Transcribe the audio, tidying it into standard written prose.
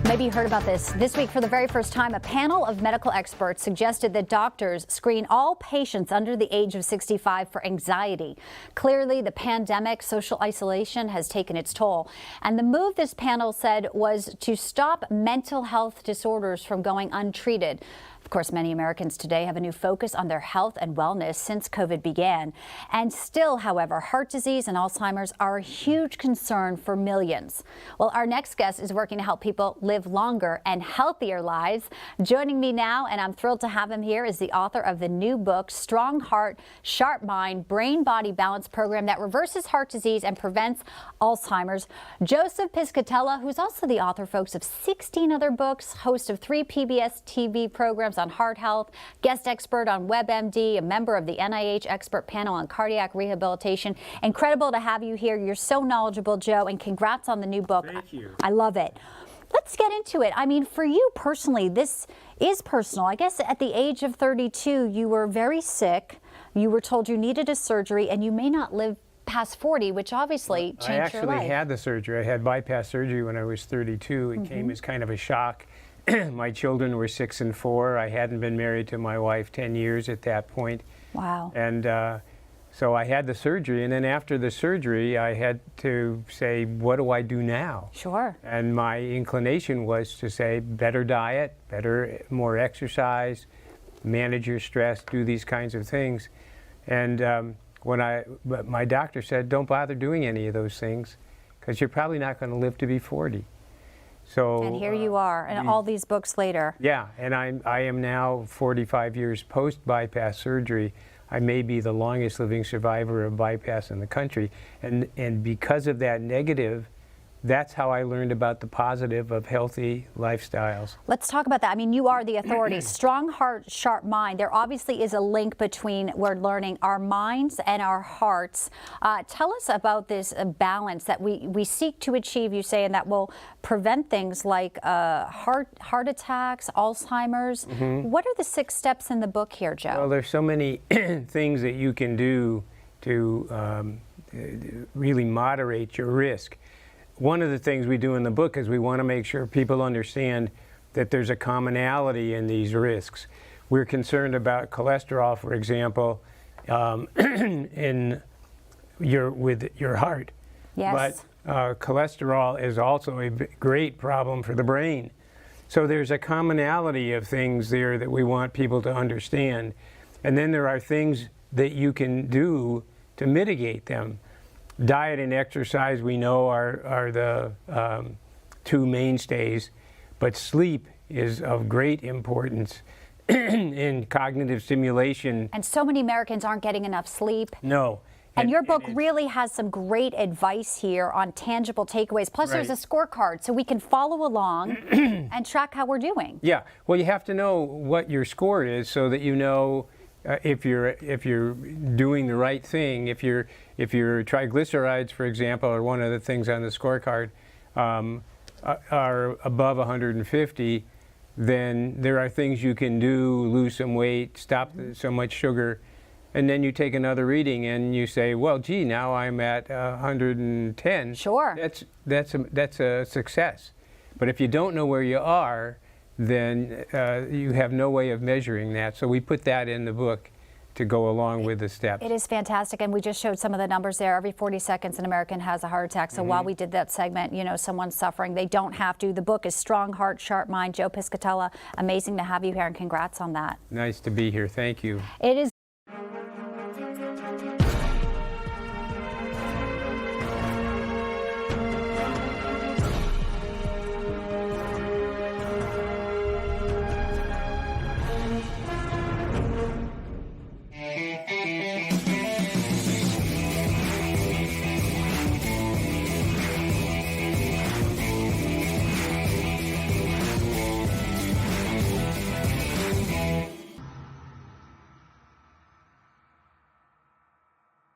Maybe you heard about this. This week, for the very first time, a panel of medical experts suggested that doctors screen all patients under the age of 65 for anxiety. Clearly, the pandemic, social isolation has taken its toll. And the move, this panel said, was to stop mental health disorders from going untreated. Of course, many Americans today have a new focus on their health and wellness since COVID began. And still, however, heart disease and Alzheimer's are a huge concern for millions. Well, our next guest is working to help people live longer and healthier lives. Joining me now, and I'm thrilled to have him here, is the author of the new book, Strong Heart, Sharp Mind, Brain-Body Balance Program that reverses heart disease and prevents Alzheimer's. Joseph Piscatella, who's also the author, folks, of 16 other books, host of 3 PBS TV programs on heart health, guest expert on WebMD, a member of the NIH expert panel on cardiac rehabilitation. Incredible to have you here. You're so knowledgeable, Joe, and congrats on the new book. Thank you. I love it. Let's get into it. I mean, for you personally, this is personal. I guess at the age of 32, you were very sick. You were told you needed a surgery, and you may not live past 40, which obviously changed your life. I actually had the surgery. I had bypass surgery when I was 32. It came as kind of a shock. My children were 6 and 4. I hadn't been married to my wife 10 years at that point. Wow. And so I had the surgery, and then after the surgery, I had to say, what do I do now? Sure. And my inclination was to say, better diet, more exercise, manage your stress, do these kinds of things. And but my doctor said, don't bother doing any of those things, because you're probably not going to live to be 40. So, And here you are, and all these books later. Yeah, and I am now 45 years post-bypass surgery. I may be the longest living survivor of bypass in the country. And because of that negative, that's how I learned about the positive of healthy lifestyles. Let's talk about that. I mean, you are the authority. Strong heart, sharp mind. There obviously is a link between, we're learning, our minds and our hearts. Tell us about this balance that we seek to achieve, you say, and that will prevent things like heart attacks, Alzheimer's. What are the 6 steps in the book here, Joe? Well, there's so many things that you can do to really moderate your risk. One of the things we do in the book is we want to make sure people understand that there's a commonality in these risks. We're concerned about cholesterol, for example, with your heart. Yes. But cholesterol is also a great problem for the brain. So there's a commonality of things there that we want people to understand. And then there are things that you can do to mitigate them. Diet and exercise, we know, are the 2 mainstays, but sleep is of great importance in cognitive stimulation. And so many Americans aren't getting enough sleep. No. And your book really has some great advice here on tangible takeaways. Plus, there's a scorecard so we can follow along and track how we're doing. Yeah. Well, you have to know what your score is so that you know if you're doing the right thing. If your triglycerides, for example, are one of the things on the scorecard, are above 150, then there are things you can do: lose some weight, stop so much sugar, and then you take another reading and you say, well, gee, now I'm at 110. Sure. That's a success. But if you don't know where you are, then you have no way of measuring that. So we put that in the book to go along with the steps. It is fantastic, and we just showed some of the numbers there. Every 40 seconds an American has a heart attack. So while we did that segment, you know, someone's suffering. They don't have to. The book is Strong Heart, Sharp Mind. Joe Piscatella, amazing to have you here, and congrats on that. Nice to be here. Thank you. It is